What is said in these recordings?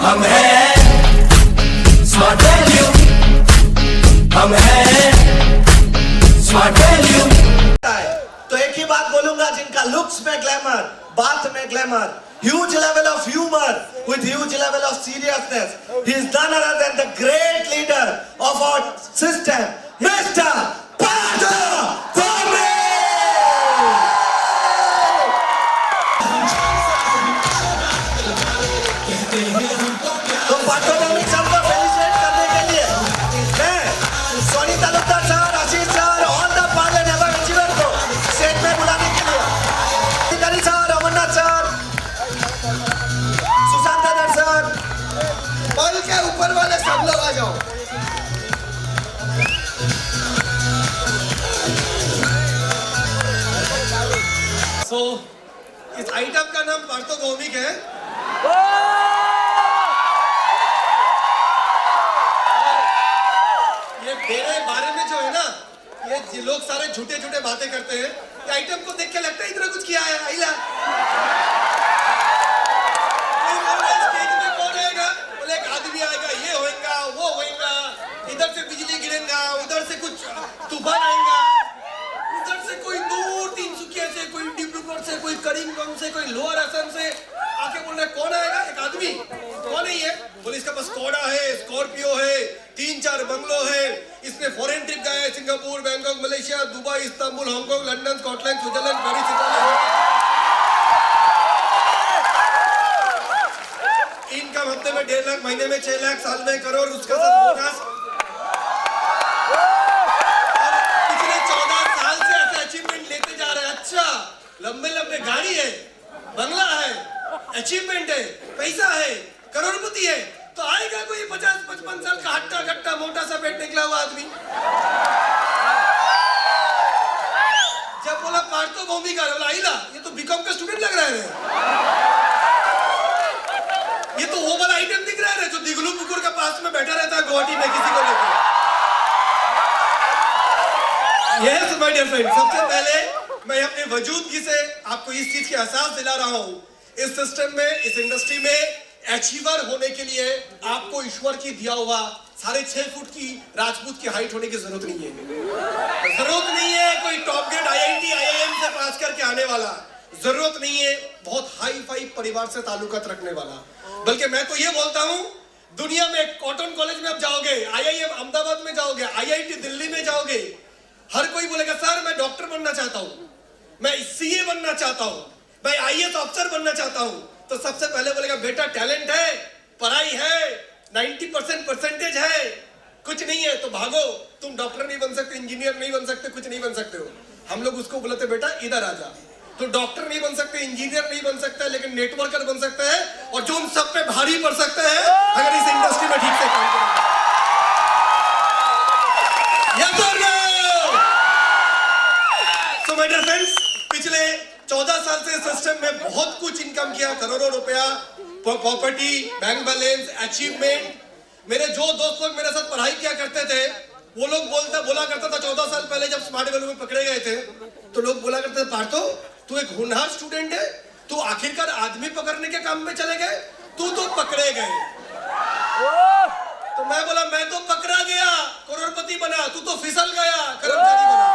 हम हैं smart value, हम हैं स्मार्ट वैल्यू। तो एक ही बात बोलूंगा, जिनका लुक्स में ग्लैमर, बात में glamour, huge level of humor with huge level of seriousness, he is none other than the great leader of our system, Mr. Partha Bhomie। तो पार्थो भौमिक सर को फेलिसिटेट करने के लिए मैं Soni Talukdar sir, Ashish sir, all the पार्ले never achiever को stage में बुलाने के लिए Adhikari sir, Amarnath sir, Sushant Dhar sir, पल के ऊपर वाले सब लोग आ जाओ। So, इस आइटम का नाम पार्थो भौमिक है। ये मेरे बारे में जो है ना, ये लोग सारे झूठे झूठे बातें करते हैं। ये आइटम को देख के लगता है इतना कुछ किया है। आइला स्टेज में कौन आएगा? बोले एक आदमी आएगा, ये होएगा, वो होएगा, इधर से बिजली गिरेगा, उधर से कुछ तूफान आएगा, उधर से कोई दूर तिनसुकिया से, कोई डिब्रूगढ़ से, कोई करीमगंज से, कोई लोअर असम से आके बोल रहे कौन आएगा? एक आदमी। कौन है ये? बोले इसका पास कोड़ा है, स्कॉर्पियो है, 3-4 बंगलो है, इसने फॉरेन ट्रिप गया है, Singapore, Bangkok, Malaysia, Dubai, Istanbul, Hong Kong, London, Scotland, Switzerland, Paris, income हफ्ते में 1.5 लाख, महीने में 6 लाख, साल में करोड़, उसका सब बोनस। पिछले 14 साल से ऐसे अचीवमेंट लेते जा रहे हैं। अच्छा, लंबे लंबे गाड़ी है, बंगला है, अचीवमेंट है, पैसा है, करोड़पति है, तो आएगा कोई 50-55 साल का हट्टा घट्टा मोटा सा पेट निकला हुआ आदमी। जब बोला पार्थो भौमिक, बोला आइला, ये तो बीकॉम का स्टूडेंट लग रहा है। ये तो वो वाला आइटम दिख रहा है जो दिगलू पुकुर का पास में बैठा रहता है गुवाहाटी में किसी को लेकर। यस माय डियर फ्रेंड, सबसे पहले मैं अपने वजूदगी से आपको इस चीज की एहसास दिला रहा हूं, इस सिस्टम में, इस इंडस्ट्री में अचीवर होने के लिए आपको ईश्वर की दिया हुआ 6.5 फुट की राजपूत की हाइट होने की जरूरत नहीं है। जरूरत नहीं है कोई टॉप ग्रेड IIT IIM से पास करके आने वाला, जरूरत नहीं है बहुत हाई फाई परिवार से ताल्लुकात रखने वाला। बल्कि मैं तो ये बोलता हूं, दुनिया में कॉटन कॉलेज में आप जाओगे, IIM अहमदाबाद में जाओगे, IIT दिल्ली में जाओगे, हर कोई बोलेगा सर मैं डॉक्टर बनना चाहता हूं, मैं CA बनना चाहता हूं, मैं IAS ऑफिसर बनना चाहता हूं। तो सबसे पहले बोलेगा बेटा टैलेंट है, पढ़ाई है, 90% परसेंटेज है, कुछ नहीं है तो भागो, तुम डॉक्टर नहीं बन सकते, इंजीनियर नहीं बन सकते, कुछ नहीं बन सकते हो। हम लोग उसको बोलते बेटा इधर आ जा, तो डॉक्टर नहीं बन सकते, इंजीनियर नहीं बन सकते, लेकिन नेटवर्कर बन सकते हैं, और जो उन सब पे भारी पड़ सकते हैं अगर इस इंडस्ट्री में ठीक से काम करेंगे। सो माय डियर फ्रेंड्स, पिछले 14 साल से सिस्टम में बहुत कुछ इनकम किया, करोड़ों रुपया, प्रॉपर्टी, बैंक बैलेंस, अचीवमेंट। मेरे जो दोस्त लोग मेरे साथ पढ़ाई किया करते थे, वो लोग बोला करता था 14 साल पहले जब स्मार्ट वैल्यू में पकड़े गए थे, तो लोग बोला करते थे पार्थो तू एक होनहार स्टूडेंट है, तू आखिरकार आदमी पकड़ने के काम में चले गए, तू तो पकड़े गए। तो मैं बोला मैं तो पकड़ा गया, करोड़पति बना, तू तो फिसल गया, कर्मचारी बना।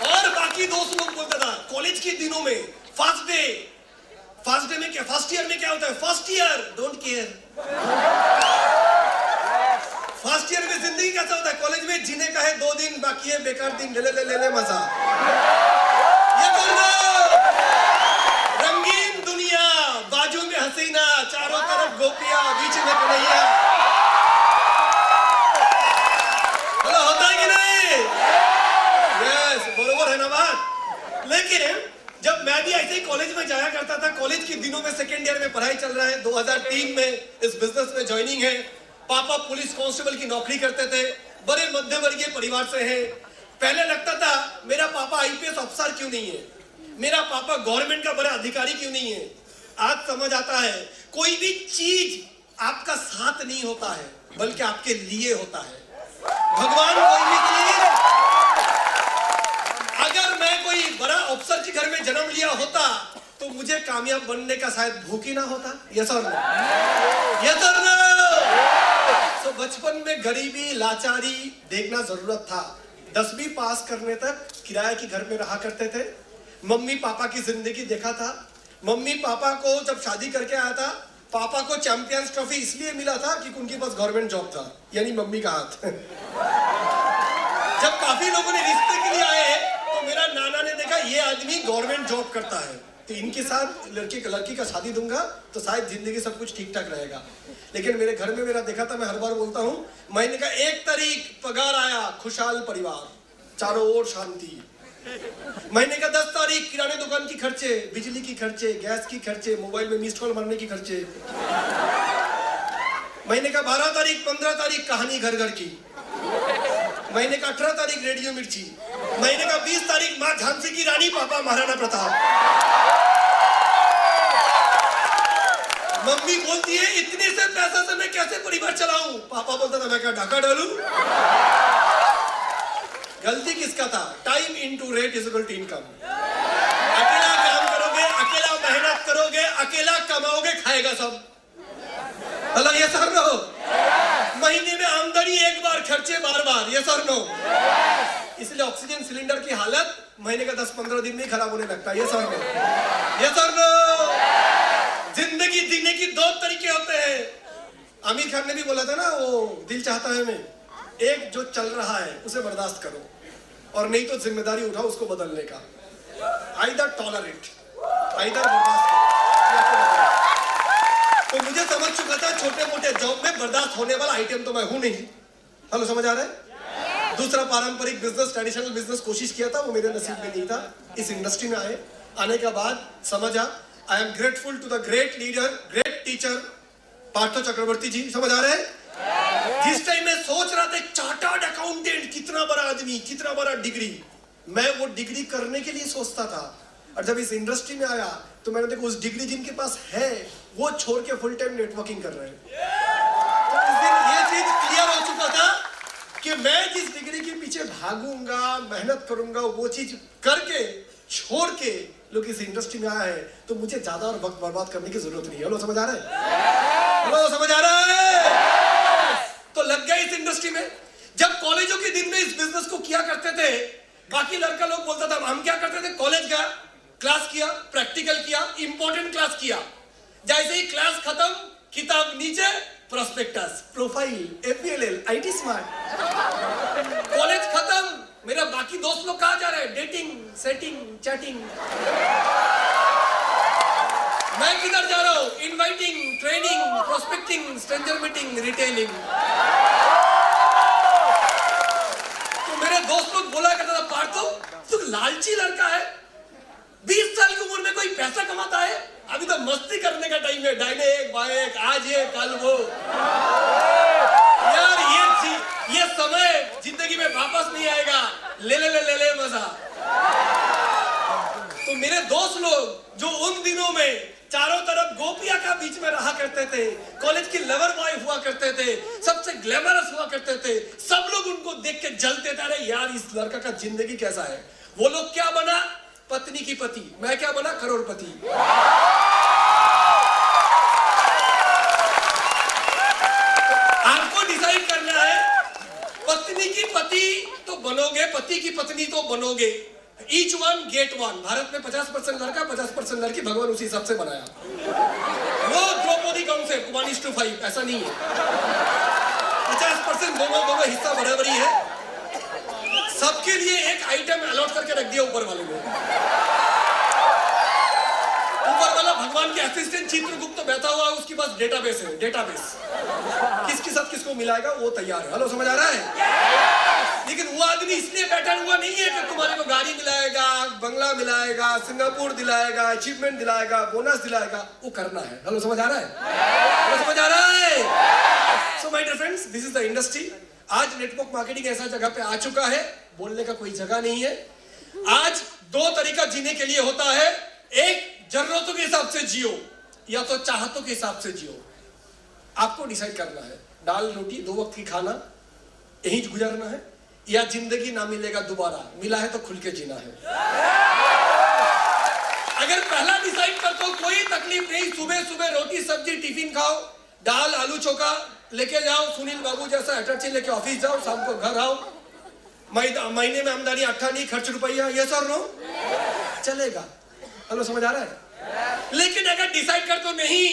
और बाकी दोस्त लोग बोलता था कॉलेज के दिनों में फर्स्ट डे में क्या, फर्स्ट ईयर में क्या होता है, first year don't care. First year में जिंदगी कैसा होता है, कॉलेज में जीने का है 2 दिन, बाकी है बेकार दिन, ले मजा। ये बोलना रंगीन दुनिया, बाजू में हसीना, चारों तरफ गोपियां, बीच में कन्हैया। बोलो होता है कि नहीं? यस, बरोबर है ना बात। लेकिन जब मैं भी ऐसे ही कॉलेज में जाया करता था, कॉलेज के दिनों में सेकेंड ईयर में पढ़ाई चल रहा है, 2003 में इस बिजनेस में ज्वाइनिंग है। पापा पुलिस कांस्टेबल की नौकरी करते थे, बड़े मध्यवर्गीय परिवार से हैं। पहले लगता था मेरा पापा IPS अफसर क्यों नहीं है, मेरा पापा गवर्नमेंट का बड़ा अधिकारी क्यों नहीं है। आज समझ आता है कोई भी चीज आपका साथ नहीं होता है, बल्कि आपके लिए होता है। भगवान कोई भी चीज, अगर मैं कोई बड़ा अफसर के घर में जन्म लिया होता तो मुझे मुझे कामयाब बनने का शायद भूख ही ना होता। यस और नो? यस और नो? तो बचपन में गरीबी लाचारी देखना जरूरत था। 10वीं पास करने तक किराए के घर में रहा करते थे। मम्मी पापा की जिंदगी देखा था। मम्मी पापा को जब शादी करके आया था, पापा को चैंपियंस ट्रॉफी इसलिए मिला था कि उनके पास गवर्नमेंट जॉब था, यानी मम्मी का हाथ। जब काफी लोगों ने रिश्ते के लिए आए तो मेरा नाना ने देखा ये आदमी गवर्नमेंट जॉब करता है, तो इनके साथ लड़की का शादी दूंगा तो शायद जिंदगी सब कुछ ठीक ठाक रहेगा। लेकिन मेरे घर में मेरा देखा था, मैं हर बार बोलता हूँ, महीने का 1 तारीख पगार आया, खुशहाल परिवार, चारों ओर शांति। महीने का 10 तारीख किराने दुकान की खर्चे, बिजली की खर्चे, गैस की खर्चे, मोबाइल में मिस्ड कॉल मारने की खर्चे। महीने का 12 तारीख 15 तारीख कहानी घर घर की। महीने का 18 तारीख रेडियो मिर्ची। महीने का 20 तारीख माँ झांसी की रानी, पापा महाराणा प्रताप। मम्मी बोलती है इतने से पैसा से मैं कैसे परिवार चलाऊं? पापा बोलता था मैं क्या ढाका डालूं? गलती किसका था? Time into rate is equal to income. अकेला काम करोगे, अकेला मेहनत करोगे, अकेला कमाओगे, खाएगा सब। हेलो, ये सर नो? महीने में आमदनी एक बार, खर्चे बार बार। ये सर नो? इसलिए ऑक्सीजन सिलेंडर की हालत महीने का 10-15 दिन में खराब होने लगता है। ये सर नो? ये सर नो? जिंदगी जीने की 2 तरीके होते हैं। आमिर खान ने भी बोला था ना, वो दिल चाहता है में, एक जो चल रहा है उसे बर्दाश्त करो, और नहीं तो जिम्मेदारी उठाओ उसको बदलने का। आइदर टॉलरेट, आइदर बर्दाश्त करो। तो मुझे समझ चुका था छोटे मोटे जॉब में बर्दाश्त होने वाला आइटम तो मैं हूं नहीं। हेलो, समझ आ रहा है? दूसरा पारंपरिक बिजनेस, ट्रेडिशनल बिजनेस कोशिश किया था, वो मेरे नसीब में नहीं था। इस इंडस्ट्री में आने के बाद समझा। I am grateful to the great leader, great teacher Partho Chakraborty ji. समझ आ रहे हैं? जिस टाइम मैं सोच रहा था चार्टर्ड अकाउंटेंट, कितना बड़ा आदमी, कितना बड़ा डिग्री, मैं वो डिग्री करने के लिए सोचता था। और जब इस इंडस्ट्री में आया तो मैंने देखा उस डिग्री जिनके पास है वो छोड़ के फुल टाइम नेटवर्किंग कर रहे हैं। तो इस दिन ये चीज क्लियर हो चुका था कि मैं जिस डिग्री के पीछे भागूंगा, मेहनत करूंगा, वो चीज करके छोड़ के लोग इस इंडस्ट्री में आया है, तो मुझे ज्यादा और वक्त बर्बाद करने की जरूरत नहीं है। हेलो, समझ आ रहा है? हेलो, समझ आ रहा है? तो लग गए इस इंडस्ट्री में। जब कॉलेजों के दिन में इस बिजनेस को किया करते थे, बाकी लड़का लोग बोलता था, हम क्या करते थे, कॉलेज गया, क्लास किया, प्रैक्टिकल किया, इंपॉर्टेंट क्लास किया। जैसे ही क्लास खत्म, किताब नीचे, prospectus, profile, A P L L, IT smart. College खत्म, मेरा बाकी दोस्त लोग कहाँ जा रहे हैं? Dating, setting, chatting. मैं किधर जा रहा हूं? Inviting, training, prospecting, stranger meeting, retailing. तो मेरे दोस्त लोग बोला करता था, पार्थो तू लालची लड़का है, 20 साल की उम्र में कोई पैसा कमाता है, अभी तो मस्ती करने का टाइम है, डाइने एक बाइक, आज ये कल वो। यार ये समय जिंदगी में वापस नहीं आएगा, ले ले ले ले ले मजा। तो मेरे दोस्त लोग जो उन दिनों में चारों तरफ गोपियां का बीच में रहा करते थे, कॉलेज की लवर बॉय हुआ करते थे, सबसे ग्लैमरस हुआ करते थे, सब लोग उनको देख के जलते थे, अरे यार इस लड़का का जिंदगी कैसा है। वो लोग क्या बना? पत्नी की पति। मैं क्या बना? करोड़पति। आपको डिसाइड करना है, पत्नी की पति तो बनोगे, पति की पत्नी तो बनोगे। Each one get one। Bharat में 50% लड़का, 50% लड़की, भगवान उसी हिसाब से बनाया। नो द्रौपदी कॉन्सेप्ट 1:5, ऐसा नहीं है। 50% दोनों हिस्सा बराबरी है। सबके लिए एक आइटम अलॉट करके रख दिया ऊपर वाले ने। ऊपर वाला भगवान के असिस्टेंट चित्रगुप्त बैठा हुआ है, उसके पास डेटाबेस है, डेटाबेस किसके साथ किसको मिलाएगा वो तैयार है। हेलो, समझ आ रहा है? लेकिन वो आदमी इसलिए बैठा हुआ नहीं है कि तुम्हारे को गाड़ी मिलाएगा, बंगला मिलाएगा, सिंगापुर दिलाएगा, अचीवमेंट दिलाएगा, बोनस दिलाएगा, वो करना है। हेलो, समझ आ रहा है? हेलो, समझ आ रहा है? So my dear friends, this is the industry. आज नेटवर्क मार्केटिंग ऐसा जगह पे आ चुका है, बोलने का कोई जगह नहीं है। आज 2 तरीका जीने के लिए होता है, एक जरूरतों के हिसाब से जियो, या तो चाहतों के हिसाब से जियो। आपको डिसाइड करना है, दाल रोटी 2 वक्त की खाना यही गुजारना है, या जिंदगी ना मिलेगा दोबारा, मिला है तो खुल के जीना है। अगर पहला डिसाइड कर सुबह रोटी सब्जी टिफिन खाओ, दाल आलू चोखा लेके जाओ, सुनील बाबू जैसा अटैची लेके ऑफिस जाओ, शाम को घर आओ, महीने में आमदनी 8 नहीं, खर्च रुपया, यस और नो? चलेगा। हेलो, समझ आ रहा है? लेकिन अगर डिसाइड कर तो नहीं,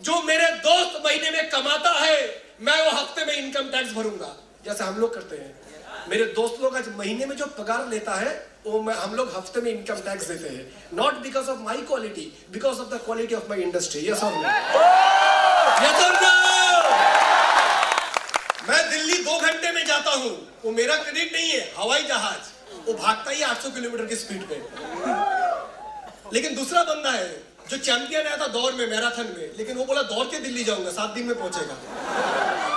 जो मेरे दोस्त महीने में कमाता है मैं वो हफ्ते में इनकम टैक्स भरूंगा, जैसे हम लोग करते हैं। मेरे दोस्त लोग आज महीने में जो पगार लेता है वो हम लोग हफ्ते में इनकम टैक्स देते हैं, not because of my quality, because of the quality of my industry. Yes और नो? यस और नो? मैं दिल्ली 2 घंटे में जाता हूं, वो मेरा क्रेडिट नहीं है, हवाई जहाज, वो भागता ही 800 किलोमीटर की स्पीड पे। लेकिन दूसरा बंदा है जो चैंपियन आया था दौड़ में, मैराथन में, लेकिन वो बोला दौड़ के दिल्ली जाऊंगा, 7 दिन में पहुंचेगा।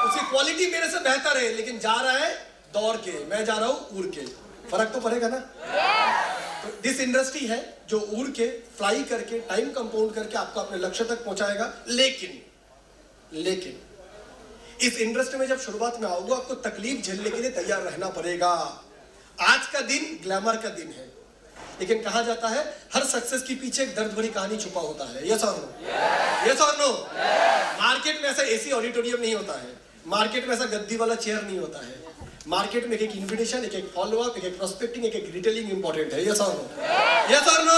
उसकी क्वालिटी मेरे से बेहतर है, लेकिन जा रहा है दौड़ के, मैं जा रहा हूं उड़ के। फर्क तो पड़ेगा ना? तो दिस इंडस्ट्री है जो उड़ के, फ्लाई करके, टाइम कंपाउंड करके आपको अपने लक्ष्य तक पहुंचाएगा। लेकिन इस इंडस्ट्री में जब शुरुआत में आओगे आपको तकलीफ झेलने के लिए तैयार रहना पड़ेगा। आज का दिन ग्लैमर का दिन है, लेकिन कहा जाता है हर सक्सेस के पीछे एक दर्द भरी कहानी छुपा होता है। यस और नो? यस और नो? मार्केट में ऐसा एसी ऑडिटोरियम नहीं होता है, मार्केट में ऐसा गद्दी वाला चेयर नहीं होता है। मार्केट में एक इन्विटेशन, एक फॉलोअप, एक प्रोस्पेक्टिंग, एक रिटेलिंग इंपॉर्टेंट है। यस और नो? यस और नो?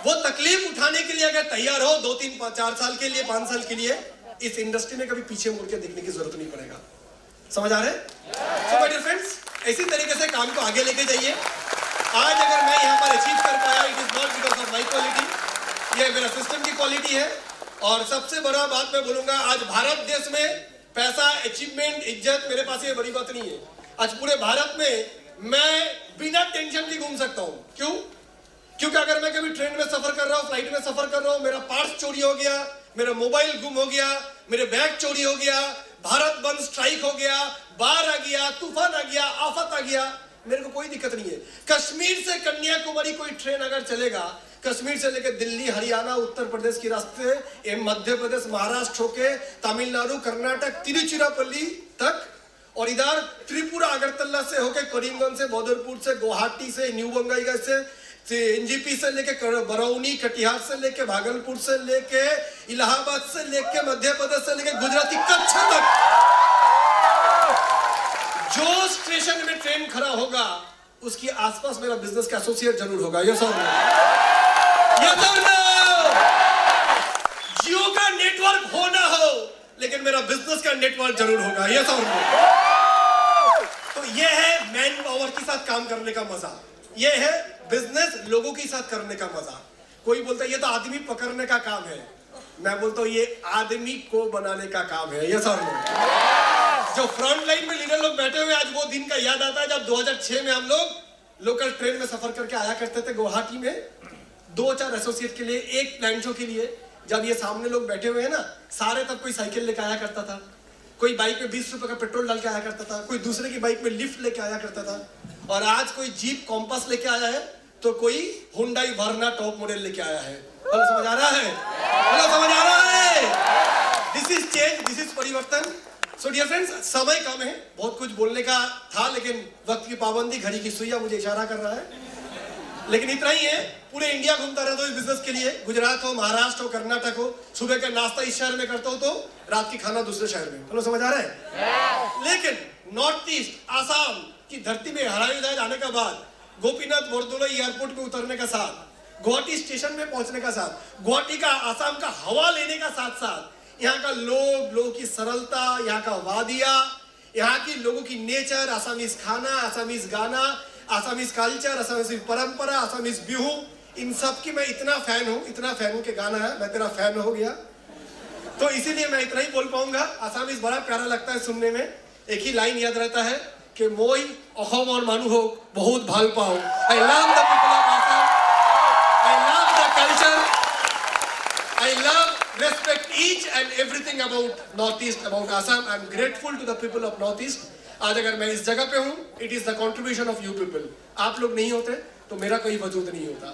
वो तकलीफ उठाने के लिए अगर तैयार हो 2, 3, 4 साल के लिए, 5 साल के लिए, इस इंडस्ट्री में कभी पीछे मुड़ के देखने की जरूरत नहीं पड़ेगा। समझ आ रहे हैं? सो माय डियर फ्रेंड्स, इसी तरीके से काम को आगे लेके जाइए। आज अगर मैं यहाँ पर अचीव कर पाया, it is not because of my quality, ये मेरा सिस्टम की क्वालिटी है। और सबसे बड़ा बात मैं बोलूंगा, आज भारत देश में पैसा, अचीवमेंट, इज्जत मेरे पास ये बड़ी बात नहीं है। आज पूरे भारत में मैं बिना टेंशन भी घूम सकता हूँ। क्यों? क्योंकि अगर मैं कभी ट्रेन में सफर कर रहा हूँ, फ्लाइट में सफर कर रहा हूँ, मेरा पार्स चोरी हो गया, मेरा मोबाइल गुम हो गया, मेरे बैग चोरी हो गया, भारत बंद स्ट्राइक हो गया, बाढ़ आ गया, तूफान आ गया, आफत आ गया, मेरे को कोई दिक्कत नहीं है। कश्मीर से कन्याकुमारी कोई ट्रेन अगर चलेगा, कश्मीर से लेकर दिल्ली, हरियाणा, उत्तर प्रदेश के रास्ते, मध्य प्रदेश, महाराष्ट्र होके तमिलनाडु, कर्नाटक, तिरुचिरापल्ली तक, और इधर त्रिपुरा, अगरतला से होके करीमगंज से, बदरपुर से, गुवाहाटी से, न्यू बंगाईगंज से, एनजीपी से लेके बरौनी, कटिहार से लेके, भागलपुर से लेके, इलाहाबाद से लेके, मध्य प्रदेश से लेके, गुजराती कच्छ तक, जो स्टेशन में ट्रेन खड़ा होगा उसके आसपास मेरा बिजनेस का एसोसिएट जरूर होगा। यस और नो? यस और नो? जियो का नेटवर्क हो ना हो, लेकिन मेरा बिजनेस का नेटवर्क जरूर होगा। यस और नो? तो ये है मैन पावर के साथ काम करने का मजा, ये है बिजनेस लोगों के साथ करने का मजा। कोई बोलता है ये तो आदमी पकड़ने का काम है, मैं बोलता हूं ये आदमी को बनाने का काम है। यस और नो? जो फ्रंट लाइन में लीडर लोग बैठे हुए, आज वो दिन का याद आता है जब 2006 में हम लोग लोकल ट्रेन में सफर करके आया करते थे गुवाहाटी में, 2-4 एसोसिएट के लिए, एक प्लान शो के लिए। जब ये सामने लोग बैठे हुए हैं ना, सारे तब कोई साइकिल लेके आया करता था, कोई बाइक में 20 रुपए का पेट्रोल डाल के आया करता था, कोई दूसरे की बाइक में लिफ्ट लेके आया करता था, और आज कोई जीप कॉम्पास लेके आया है तो कोई हुंडई वर्ना टॉप मॉडल लेके आया है। हेलो, समझ आ रहा है? हेलो, समझ आ रहा है? This is change, this is परिवर्तन। सो डियर फ्रेंड्स, समय कम है, बहुत कुछ बोलने का था, लेकिन वक्त की पाबंदी, घड़ी की सुइयां मुझे इशारा कर रहा है, लेकिन इतना ही है। पूरे इंडिया घूमता रहता हूँ इस बिजनेस के लिए, गुजरात हो, महाराष्ट्र हो, कर्नाटक हो, सुबह का नाश्ता इस शहर में करता हूँ तो रात की खाना दूसरे शहर में। हेलो, समझ आ रहा है? लेकिन नॉर्थ ईस्ट, आसाम की धरती में हवाई जहाज आने के बाद, गोपीनाथ बोरदोलोई एयरपोर्ट में उतरने का साथ, गुवाहाटी स्टेशन में पहुंचने का साथ, गुवाहाटी का, आसाम का हवा लेने का साथ साथ, यहाँ का लोगों की सरलता, यहाँ का वादिया, यहाँ की लोगों की नेचर, आसामीज खाना, आसामीज गाना, आसामीज कल्चर, आसामीज परंपरा, आसामीज बिहू, इन सब की मैं इतना फैन हूँ, इतना फैन हूँ कि गाना है मैं तेरा फैन हो गया, तो इसीलिए मैं इतना ही बोल पाऊंगा। आसामीज बड़ा प्यारा लगता है सुनने में, एक ही लाइन याद रहता है कि मोई अहोम और मानु हो बहुत भाल पाओ। I love the people of Assam, I love the culture, I love, respect each and everything about Northeast, about Assam. I am grateful to the people of Northeast. आज अगर मैं इस जगह पे हूँ, it is the contribution of you people. आप लोग नहीं होते तो मेरा कोई वजूद नहीं होता।